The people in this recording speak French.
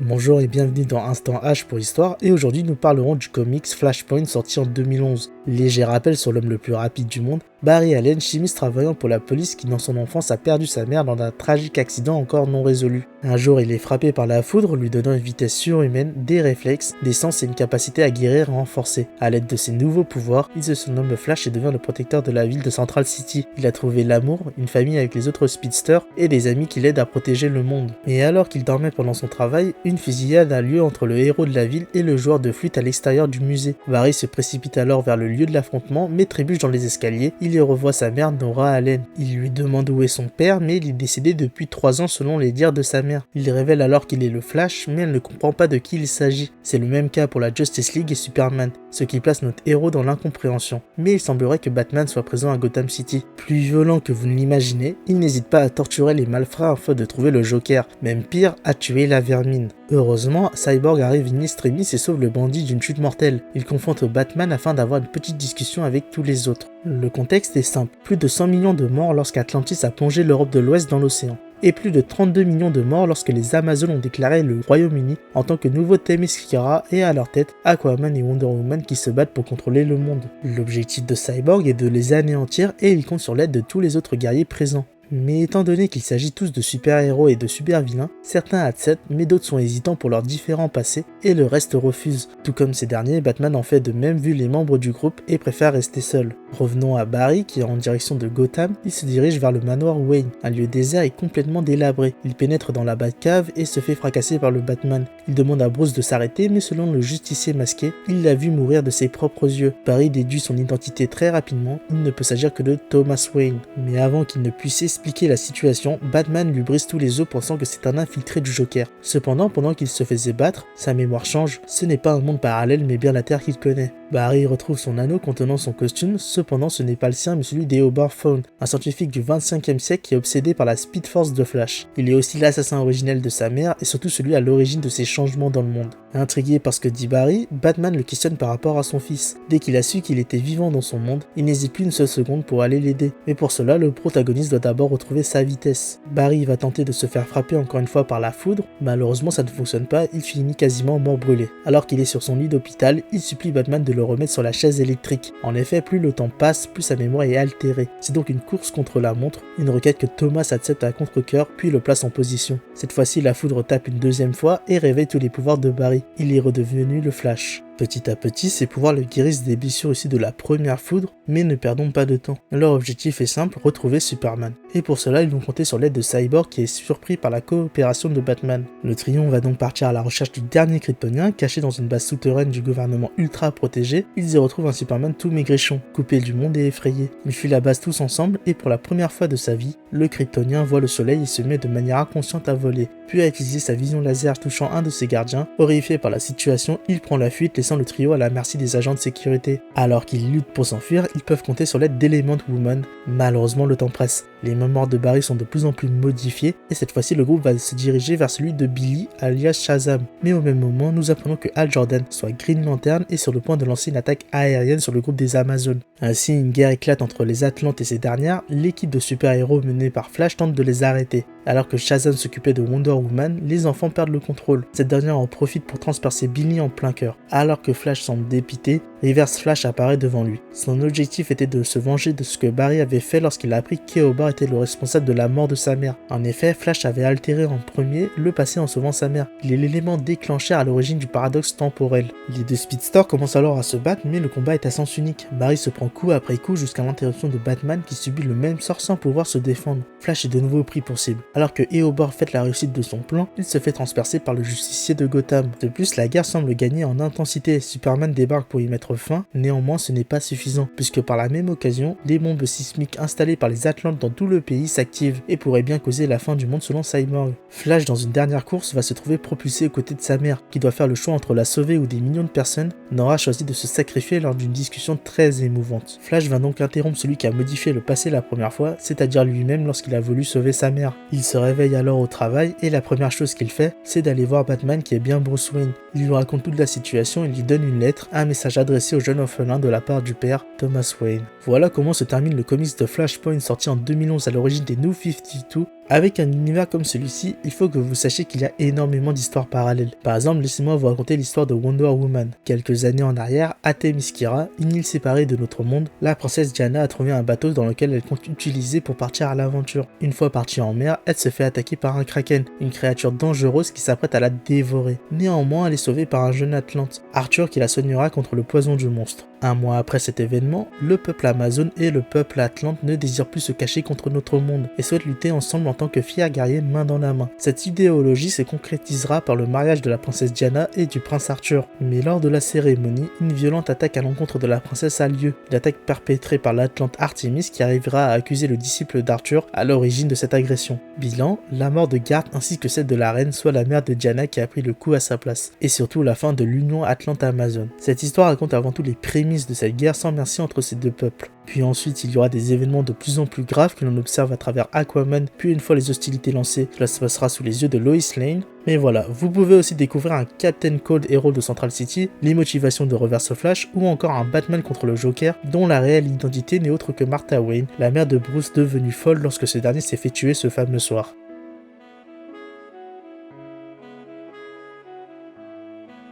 Bonjour et bienvenue dans Instant H pour Histoire, et aujourd'hui nous parlerons du comics Flashpoint sorti en 2011. Léger rappel sur l'homme le plus rapide du monde, Barry Allen, chimiste travaillant pour la police qui dans son enfance a perdu sa mère dans un tragique accident encore non résolu. Un jour il est frappé par la foudre, lui donnant une vitesse surhumaine, des réflexes, des sens et une capacité à guérir renforcée. A l'aide de ses nouveaux pouvoirs, il se surnomme Flash et devient le protecteur de la ville de Central City. Il a trouvé l'amour, une famille avec les autres speedsters et des amis qui l'aident à protéger le monde. Mais alors qu'il dormait pendant son travail, une fusillade a lieu entre le héros de la ville et le joueur de flûte à l'extérieur du musée. Barry se précipite alors vers le lieu de l'affrontement mais trébuche dans les escaliers. Il y revoit sa mère Nora Allen. Il lui demande où est son père, mais il est décédé depuis 3 ans selon les dires de sa mère. Il révèle alors qu'il est le Flash, mais elle ne comprend pas de qui il s'agit. C'est le même cas pour la Justice League et Superman, ce qui place notre héros dans l'incompréhension. Mais il semblerait que Batman soit présent à Gotham City. Plus violent que vous ne l'imaginez, il n'hésite pas à torturer les malfrats afin de trouver le Joker, même pire, à tuer la vermine. Heureusement, Cyborg arrive in extremis et sauve le bandit d'une chute mortelle. Il confronte Batman afin d'avoir une petite discussion avec tous les autres. Le contexte est simple, plus de 100 millions de morts lorsqu'Atlantis a plongé l'Europe de l'Ouest dans l'océan, et plus de 32 millions de morts lorsque les Amazones ont déclaré le Royaume-Uni en tant que nouveau Themyscira et à leur tête Aquaman et Wonder Woman qui se battent pour contrôler le monde. L'objectif de Cyborg est de les anéantir et il compte sur l'aide de tous les autres guerriers présents. Mais étant donné qu'il s'agit tous de super-héros et de super-vilains, certains acceptent mais d'autres sont hésitants pour leurs différents passés et le reste refuse. Tout comme ces derniers, Batman en fait de même vu les membres du groupe et préfère rester seul. Revenons à Barry qui est en direction de Gotham, il se dirige vers le manoir Wayne, un lieu désert et complètement délabré. Il pénètre dans la Batcave et se fait fracasser par le Batman. Il demande à Bruce de s'arrêter mais selon le justicier masqué, il l'a vu mourir de ses propres yeux. Barry déduit son identité très rapidement, il ne peut s'agir que de Thomas Wayne. Mais avant qu'il ne puisse expliquer la situation, Batman lui brise tous les os pensant que c'est un infiltré du Joker. Cependant, pendant qu'il se faisait battre, sa mémoire change, ce n'est pas un monde parallèle mais bien la Terre qu'il connaît. Barry retrouve son anneau contenant son costume, cependant ce n'est pas le sien mais celui d'Eobard Thawne, un scientifique du 25e siècle qui est obsédé par la Speed Force de Flash. Il est aussi l'assassin originel de sa mère et surtout celui à l'origine de ces changements dans le monde. Intrigué par ce que dit Barry, Batman le questionne par rapport à son fils. Dès qu'il a su qu'il était vivant dans son monde, il n'hésite plus une seule seconde pour aller l'aider. Mais pour cela, le protagoniste doit d'abord retrouver sa vitesse. Barry va tenter de se faire frapper encore une fois par la foudre, malheureusement ça ne fonctionne pas, il finit quasiment mort brûlé. Alors qu'il est sur son lit d'hôpital, il supplie Batman de le remettre sur la chaise électrique. En effet, plus le temps passe, plus sa mémoire est altérée. C'est donc une course contre la montre, une requête que Thomas accepte à contre-cœur puis le place en position. Cette fois-ci, la foudre tape une deuxième fois et réveille tous les pouvoirs de Barry. Il est redevenu le Flash. Petit à petit, ses pouvoirs le guérissent des blessures issues de la première foudre, mais ne perdons pas de temps. Leur objectif est simple, retrouver Superman. Et pour cela, ils vont compter sur l'aide de Cyborg qui est surpris par la coopération de Batman. Le trio va donc partir à la recherche du dernier Kryptonien, caché dans une base souterraine du gouvernement ultra protégé. Ils y retrouvent un Superman tout maigrichon, coupé du monde et effrayé. Ils fuient la base tous ensemble et pour la première fois de sa vie, le Kryptonien voit le soleil et se met de manière inconsciente à voler, puis à utiliser sa vision laser touchant un de ses gardiens. Horrifié par la situation, il prend la fuite laissant le trio à la merci des agents de sécurité. Alors qu'ils luttent pour s'enfuir, ils peuvent compter sur l'aide d'Element Woman. Malheureusement, le temps presse. Les mémoires de Barry sont de plus en plus modifiées et cette fois-ci le groupe va se diriger vers celui de Billy alias Shazam. Mais au même moment, nous apprenons que Hal Jordan, soit Green Lantern, est sur le point de lancer une attaque aérienne sur le groupe des Amazones. Ainsi, une guerre éclate entre les Atlantes et ces dernières. L'équipe de super-héros menée par Flash tente de les arrêter. Alors que Shazam s'occupait de Wonder Woman, les enfants perdent le contrôle. Cette dernière en profite pour transpercer Billy en plein cœur. Alors que Flash semble dépité, Reverse Flash apparaît devant lui. Son objectif était de se venger de ce que Barry avait fait lorsqu'il a appris qu'Eobard était le responsable de la mort de sa mère. En effet, Flash avait altéré en premier le passé en sauvant sa mère. Il est l'élément déclencheur à l'origine du paradoxe temporel. Les deux speedsters commencent alors à se battre, mais le combat est à sens unique. Barry se prend coup après coup jusqu'à l'interruption de Batman qui subit le même sort sans pouvoir se défendre. Flash est de nouveau pris pour cible. Alors que Eobard fête la réussite de son plan, il se fait transpercer par le justicier de Gotham. De plus, la guerre semble gagner en intensité. Superman débarque pour y mettre fin, néanmoins ce n'est pas suffisant, puisque par la même occasion, les bombes sismiques installées par les Atlantes dans tout le pays s'activent et pourraient bien causer la fin du monde selon Cyborg. Flash, dans une dernière course, va se trouver propulsé aux côtés de sa mère, qui doit faire le choix entre la sauver ou des millions de personnes. Nora choisit de se sacrifier lors d'une discussion très émouvante. Flash va donc interrompre celui qui a modifié le passé la première fois, c'est-à-dire lui-même lorsqu'il a voulu sauver sa mère. Il se réveille alors au travail et la première chose qu'il fait, c'est d'aller voir Batman qui est bien Bruce Wayne. Il lui raconte toute la situation et lui donne une lettre, un message adressé au jeune orphelin de la part du père, Thomas Wayne. Voilà comment se termine le comics de Flashpoint sorti en 2011 à l'origine des New 52. Avec un univers comme celui-ci, il faut que vous sachiez qu'il y a énormément d'histoires parallèles. Par exemple, laissez-moi vous raconter l'histoire de Wonder Woman. Quelques années en arrière, à Themyscira, une île séparée de notre monde, la princesse Diana a trouvé un bateau dans lequel elle compte utiliser pour partir à l'aventure. Une fois partie en mer, elle se fait attaquer par un kraken, une créature dangereuse qui s'apprête à la dévorer. Néanmoins, elle est sauvée par un jeune Atlante, Arthur, qui la soignera contre le poison du monstre. Un mois après cet événement, le peuple Amazon et le peuple Atlante ne désirent plus se cacher contre notre monde et souhaitent lutter ensemble en tant que fiers guerriers main dans la main. Cette idéologie se concrétisera par le mariage de la princesse Diana et du prince Arthur. Mais lors de la cérémonie, une violente attaque à l'encontre de la princesse a lieu. Une attaque perpétrée par l'Atlante Artemis qui arrivera à accuser le disciple d'Arthur à l'origine de cette agression. Bilan, la mort de Garth ainsi que celle de la reine, soit la mère de Diana qui a pris le coup à sa place. Et surtout la fin de l'union Atlante-Amazon. Cette histoire raconte avant tout les prémices de cette guerre sans merci entre ces deux peuples. Puis ensuite, il y aura des événements de plus en plus graves que l'on observe à travers Aquaman, puis une fois les hostilités lancées, cela se passera sous les yeux de Lois Lane. Mais voilà, vous pouvez aussi découvrir un Captain Cold héros de Central City, les motivations de Reverse Flash, ou encore un Batman contre le Joker, dont la réelle identité n'est autre que Martha Wayne, la mère de Bruce devenue folle lorsque ce dernier s'est fait tuer ce fameux soir.